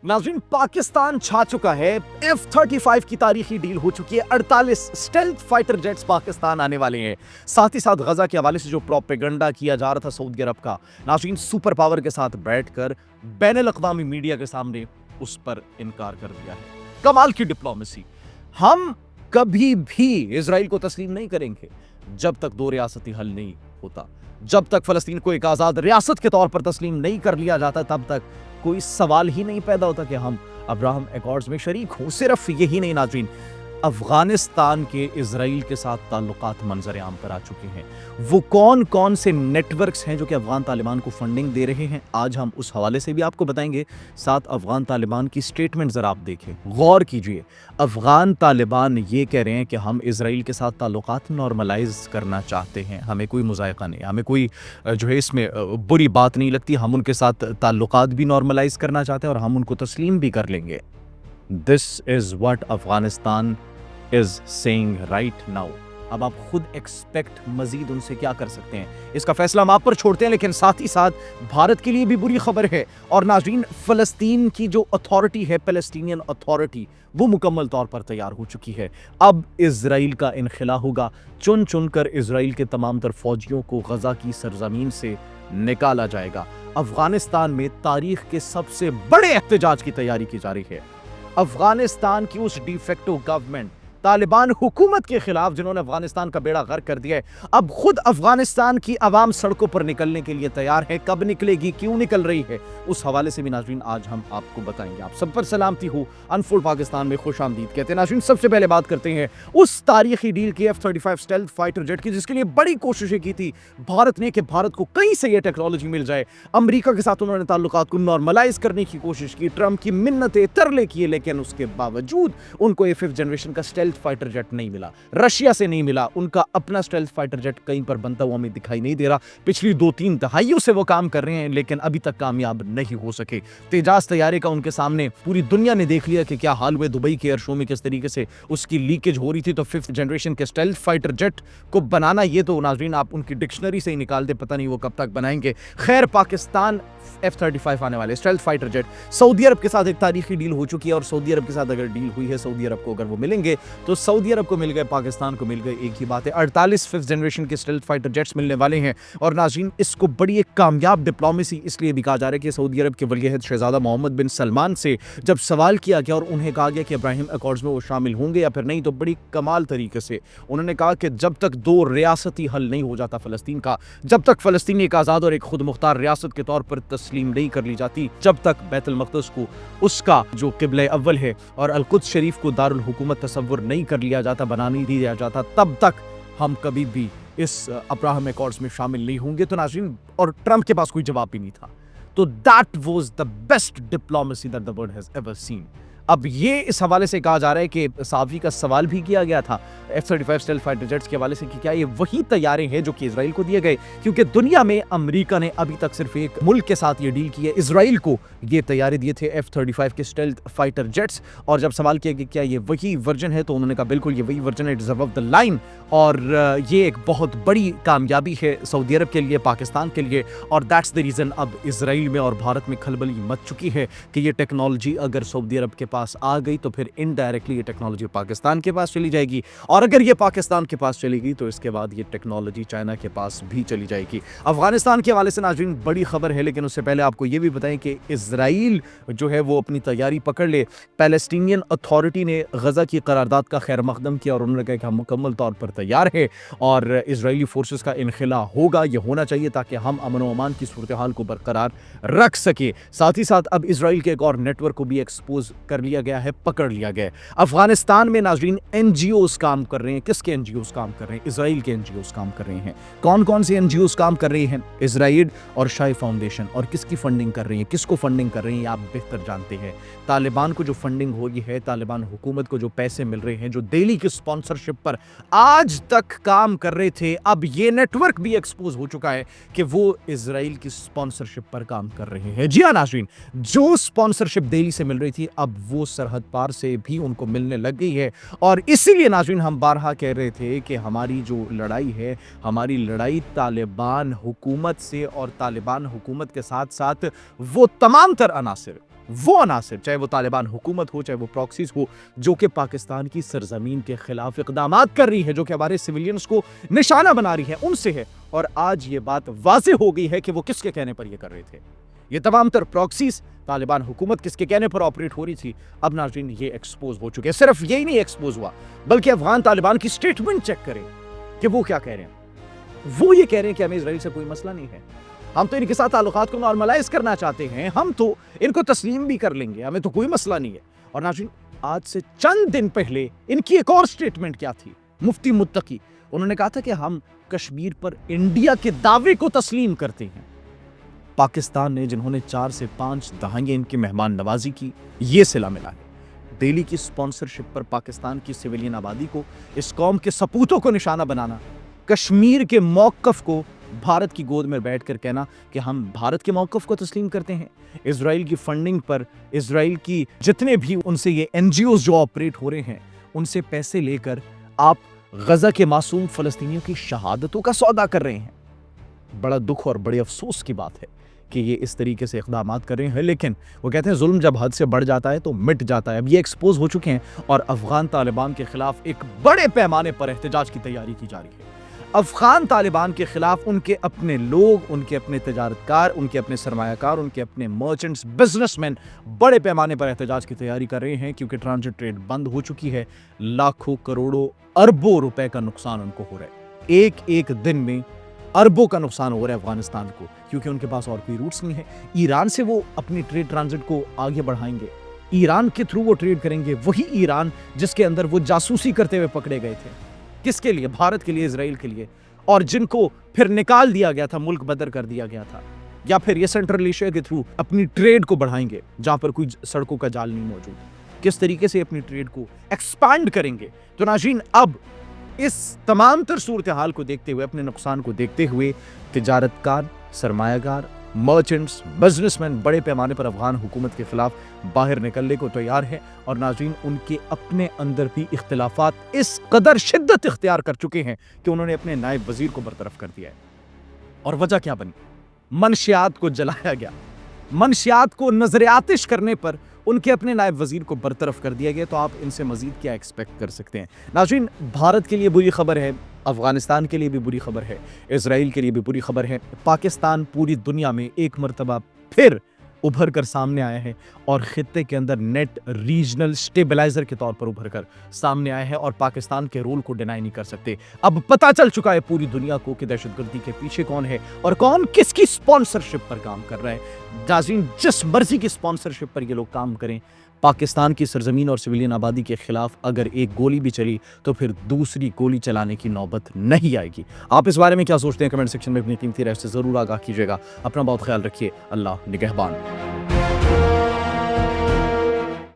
नाज़रीन, पाकिस्तान छा चुका है। F-35 की तारीखी डील हो चुकी है। 48 स्टेल्थ फाइटर जेट्स पाकिस्तान आने वाले हैं। साथ ही साथ गजा के हवाले से जो प्रोपेगेंडा किया जा रहा था सऊदी अरब का, नाज़रीन सुपर पावर के साथ बैठकर बैनुल अक़वामी मीडिया के सामने उस पर इनकार कर दिया है। कमाल की डिप्लोमेसी। हम कभी भी इजराइल को तस्लीम नहीं करेंगे जब तक दो रियासती हल नहीं होता, जब तक फलस्तीन को एक आजाद रियासत के तौर पर तस्लीम नहीं कर लिया जाता, तब तक कोई सवाल ही नहीं पैदा होता कि हम अब्राहम एकॉर्ड्स में शरीक हों। सिर्फ यही नहीं नाज़रीन, अफगानिस्तान के इजराइल के साथ ताल्लुकात मंजर आम पर आ चुके हैं। वो कौन कौन से नेटवर्क्स हैं जो कि अफगान तालिबान को फंडिंग दे रहे हैं, आज हम उस हवाले से भी आपको बताएंगे। साथ अफगान तालिबान की स्टेटमेंट ज़रा आप देखें, गौर कीजिए। अफगान तालिबान ये कह रहे हैं कि हम इजराइल के साथ ताल्लुकात नॉर्मलाइज करना चाहते हैं, हमें कोई मुज़ायक़ा नहीं, हमें कोई जो है इसमें बुरी बात नहीं लगती, हम उनके साथ ताल्लुकात भी नॉर्मलाइज करना चाहते हैं और हम उनको तस्लीम भी कर लेंगे। This is what Afghanistan is saying right now। अब आप खुद एक्सपेक्ट मजीद उनसे क्या कर सकते हैं, इसका फैसला हम आप पर छोड़ते हैं। लेकिन साथ ही साथ भारत के लिए भी बुरी खबर है। और नाज़रीन, फ़लस्तीन की जो अथॉरिटी है, पैलेस्टीनियन अथॉरिटी, वो मुकम्मल तौर पर तैयार हो चुकी है। अब इजराइल का इनखिला होगा। चुन चुन कर इजराइल के तमाम तर फौजियों को गजा की सरजमीन से निकाला जाएगा। अफगानिस्तान में तारीख के सबसे बड़े एहतजाज की तैयारी की जा रही है। अफगानिस्तान की उस डिफेक्टो गवर्नमेंट, तालिबान हुकूमत के खिलाफ, जिन्होंने अफगानिस्तान का बेड़ा गर्क कर दिया है, अब खुद अफगानिस्तान की आवाम सड़कों पर निकलने के लिए तैयार है। कब निकलेगी, क्यों निकल रही है, उस हवाले से भी नाज़रीन आज हम आपको बताएंगे। आप सब पर सलामती हो, अनफोल्ड पाकिस्तान में खुश आमदीद कहते हैं। नाज़रीन, सबसे पहले बात करते हैं उस तारीखी डील की, F-35 स्टेल्थ फाइटर जेट की, जिसके लिए बड़ी कोशिशें की थी भारत ने कि भारत को कहीं से ये टेक्नोलॉजी मिल जाए। अमेरिका के साथ उन्होंने ताल्लुकात को नॉर्मलाइज करने की कोशिश की, ट्रंप की मिन्नतें तरले किए, लेकिन उसके बावजूद उनको ये 5th जनरेशन का स्टेल्थ फाइटर जेट नहीं मिला, रशिया से नहीं मिला। उनका अपना स्टेल्थ फाइटर जेट कहीं पर बनता हुआ हमें दिखाई नहीं दे रहा। पिछली 2-3 दहाइयों से वो काम कर रहे हैं, लेकिन अभी तक कामयाब नहीं हो सके। तेजाज तैयारे का उनके सामने पूरी दुनिया ने देख लिया कि क्या हाल हुए दुबई के एयर शो में, किस तरीके से उसकी लीकेज हो रही थी। तो 5th जनरेशन के स्टेल्थ फाइटर जेट को बनाना, ये तो नाज़रीन आप उनकी डिक्शनरी से ही निकाल दे, पता नहीं वो कब तक बनाएंगे। खैर, पाकिस्तान F-35 आने वाले स्टेल्थ फाइटर जेट सऊदी अरब के साथ एक तारीखी डील हो चुकी है। और सऊदी अरब के साथ अगर डील हुई है, सऊदी अरब को अगर वो मिलेंगे तो सऊदी अरब को मिल गए, पाकिस्तान को मिल गए, एक ही बात है। 48 5th जनरेशन के स्टेल्थ फाइटर जेट्स मिलने वाले हैं। और नाज़रीन, इसको बड़ी एक कामयाब डिप्लोमेसी इसलिए भी कहा जा रहा है कि सऊदी अरब के वलीअहद शहजादा मोहम्मद बिन सलमान से जब सवाल किया गया और उन्हें कहा गया कि इब्राहिम एकॉर्ड्स में वो शामिल होंगे या फिर नहीं, तो बड़ी कमाल तरीके से उन्होंने कहा कि जब तक दो रियासती हल नहीं हो जाता फ़लस्तीन का, जब तक फ़लस्तीन एक आज़ाद और एक खुद मुख्तार रियासत के तौर पर तस्लीम नहीं कर ली जाती, जब तक बैतुल मक़दस को उसका जो क़िबला अव्वल है और अल-कुद्स शरीफ को दारुल हुकूमत तसव्वुर नहीं कर लिया जाता, बना नहीं दिया जाता, तब तक हम कभी भी इस अब्राहम एकॉर्ड्स में शामिल नहीं होंगे। तो नाज़रीन, और ट्रंप के पास कोई जवाब भी नहीं था। तो that was the best diplomacy that the world has ever seen. अब ये इस हवाले से कहा जा रहा है कि सावी का सवाल भी किया गया था F-35 स्टेल्थ फाइटर जेट्स के हवाले से कि क्या ये वही तैयारी हैं जो कि इजराइल को दिए गए, क्योंकि दुनिया में अमेरिका ने अभी तक सिर्फ एक मुल्क के साथ ये डील की है, इजराइल को ये तैयारी दिए थे F-35 के स्टेल्थ फाइटर जेट्स। और जब सवाल किया कि क्या ये वही वर्जन है, तो उन्होंने कहा बिल्कुल ये वही वर्जन है, it is above the line. और ये एक बहुत बड़ी कामयाबी है सऊदी अरब के लिए, पाकिस्तान के लिए। और दैट्स द रीज़न अब इजराइल में और भारत में खलबली मच चुकी है कि ये टेक्नोलॉजी अगर सऊदी अरब के पास आ गई तो फिर इनडायरेक्टली ये टेक्नोलॉजी पाकिस्तान के पास चली जाएगी, और अगर ये पाकिस्तान के पास चलेगी तो इसके बाद ये टेक्नोलॉजी चाइना के पास भी चली जाएगी। अफगानिस्तान के हवाले से नाज़रीन बड़ी खबर है, लेकिन उससे पहले आपको ये भी बताएं कि इजराइल जो है वो अपनी तैयारी पकड़ ले। पैलेस्टीनियन अथॉरिटी ने गजा की करारदाद का खैर मकदम किया और उन्होंने कहा कि हम मुकम्मल तौर पर तैयार है और इजरायली फोर्सेस का इनखिला होगा, ये होना चाहिए ताकि हम अमन व अमान की सूरत हाल को बरकरार रख सके। साथ ही साथ अब इजराइल के एक और नेटवर्क को भी एक्सपोज कर लिया गया है, पकड़ लिया गया है। अफगानिस्तान में नाज़रीन एनजीओज काम कर रहे हैं। किसके एनजीओज काम कर रहे हैं? इजराइल के एनजीओज काम कर रहे हैं। कौन कौन से एनजीओज काम कर रहे हैं? इजराइल और शाही फाउंडेशन। और किसकी फंडिंग कर रही है, किसको फंडिंग कर रही है, आप बेहतर जानते हैं। तालिबान को जो फंडिंग हो रही है, तालिबान हुकूमत को जो पैसे मिल रहे हैं, जो दिल्ली की स्पॉन्सरशिप पर आज तक काम कर रहे थे, अब ये नेटवर्क भी एक्सपोज हो चुका है कि वो इजराइल की स्पॉन्सरशिप पर काम कर रहे हैं। जी हाँ नाज़रीन, जो स्पॉन्सरशिप दिल्ली से मिल रही थी अब वो सरहद पार से भी उनको मिलने लग गई है। और इसीलिए नाज़रीन हम बारहा कह रहे थे कि हमारी जो लड़ाई है, हमारी लड़ाई तालिबान हुकूमत से और तालिबान हुकूमत के साथ साथ वो तमाम तर अनासिर वो अनासिर, चाहे वो तालिबान हुकूमत हो, चाहे वो प्रॉक्सीज हो, जो कि पाकिस्तान की सरजमीन के खिलाफ इक़दामात कर रही है, जो कि हमारे सिविलियंस को निशाना बना रही है, उनसे है। और आज ये बात वाज़ेह हो गई है कि वो किसके कहने पर ये कर रहे थे। ये तमाम तर प्रॉक्सीज, तालिबान हुकूमत किसके कहने पर ऑपरेट हो रही थी, अब नाज़रीन ये एक्सपोज हो चुके हैं। सिर्फ यही नहीं एक्सपोज हुआ, बल्कि अफगान तालिबान की स्टेटमेंट चेक करें कि वो क्या कह रहे हैं। वो ये कह रहे हैं कि हमें इजराइल से कोई मसला नहीं है, हम तो इनके साथ ताल्लुकात को नॉर्मलाइज करना चाहते हैं, हम तो इनको तस्लीम भी कर लेंगे, हमें तो कोई मसला नहीं है। और नाज़रीन, आज से चंद दिन पहले इनकी एक और स्टेटमेंट क्या थी, मुफ्ती मुत्तकी, उन्होंने कहा था कि हम कश्मीर पर इंडिया के दावे को तस्लीम करते हैं। पाकिस्तान ने, जिन्होंने 4 से 5 दहाइयां इनकी मेहमान नवाजी की, ये सिला मिला है। दिल्ली की स्पॉन्सरशिप पर पाकिस्तान की सिविलियन आबादी को, इस कौम के सपूतों को निशाना बनाना, कश्मीर के मौक़िफ़ को भारत की गोद में बैठकर कहना कि हम भारत के मौक़िफ़ को तस्लीम करते हैं। इजराइल की फंडिंग पर, इजराइल की जितने भी उनसे ये NGOs जो ऑपरेट हो रहे हैं, उनसे पैसे लेकर आप गजा के मासूम फ़लस्तीनियों की शहादतों का सौदा कर रहे हैं। बड़ा दुख और बड़े अफसोस की बात है कि ये इस तरीके से इक़दामात कर रहे हैं, लेकिन वो कहते हैं जुल्म जब हद से बढ़ जाता है तो मिट जाता है। अब ये एक्सपोज हो चुके हैं और अफ़गान तालिबान के खिलाफ एक बड़े पैमाने पर एहतजाज की तैयारी की जा रही है। अफ़गान तालिबान के खिलाफ उनके अपने लोग, उनके अपने तजारतकार, उनके अपने सरमायाकार, उनके अपने मर्चेंट्स, बिजनेसमैन बड़े पैमाने पर एहतजाज की तैयारी कर रहे हैं, क्योंकि ट्रांजिट ट्रेड बंद हो चुकी है। लाखों करोड़ों अरबों रुपए का नुकसान उनको हो रहा है। एक एक दिन में अरबों का नुकसान हो रहा है अफगानिस्तान को, क्योंकि उनके पास और कोई रूट्स नहीं है। ईरान से वो अपनी ट्रेड ट्रांजिट को आगे बढ़ाएंगे, ईरान के थ्रू वो ट्रेड करेंगे, वही ईरान जिसके अंदर वो जासूसी करते हुए पकड़े गए थे। किसके लिए? भारत के लिए, इजराइल के लिए, और जिनको फिर निकाल दिया गया था, मुल्क बदर कर दिया गया था। या फिर ये सेंट्रल एशिया के थ्रू अपनी ट्रेड को बढ़ाएंगे जहां पर कोई सड़कों का जाल नहीं मौजूद। किस तरीके से अपनी ट्रेड को एक्सपांड करेंगे। तो नाज़रीन, अब इस तमाम तर सूरत हाल को देखते हुए, अपने नुकसान को देखते हुए, तिजारतकार, सरमायाकार, मर्चेंट्स, बिजनेसमैन बड़े पैमाने पर अफगान हुकूमत के खिलाफ बाहर निकलने को तैयार है। और नाज़रीन, उनके अपने अंदर भी इख्तिलाफात इस कदर शिद्दत इख्तियार कर चुके हैं कि उन्होंने अपने नायब वजीर को बरतरफ कर दिया है। और वजह क्या बनी? मनशियात को जलाया गया, मनशियात को नजर आतिश करने पर उनके अपने नायब वजीर को बरतरफ कर दिया गया। तो आप इनसे मजीद क्या एक्सपेक्ट कर सकते हैं? नाज़रीन, भारत के लिए बुरी खबर है, अफगानिस्तान के लिए भी बुरी खबर है, इजराइल के लिए भी बुरी खबर है। पाकिस्तान पूरी दुनिया में एक मरतबा फिर उभर कर सामने आया है और खित्ते के अंदर नेट रीजनल स्टेबलाइजर के तौर पर उभर कर सामने आया है, और पाकिस्तान के रोल को डिनाई नहीं कर सकते। अब पता चल चुका है पूरी दुनिया को कि दहशतगर्दी के पीछे कौन है और कौन किसकी स्पॉन्सरशिप पर काम कर रहा है। नाज़रीन, जिस मर्जी की स्पॉन्सरशिप पर ये लोग काम करें, पाकिस्तान की सरजमीन और सिविलियन आबादी के खिलाफ अगर एक गोली भी चली तो फिर दूसरी गोली चलाने की नौबत नहीं आएगी। आप इस बारे में क्या सोचते हैं? कमेंट सेक्शन में अपनी कीमती राय से जरूर आगाह कीजिएगा। अपना बहुत ख्याल रखिए। अल्लाह निगहबान।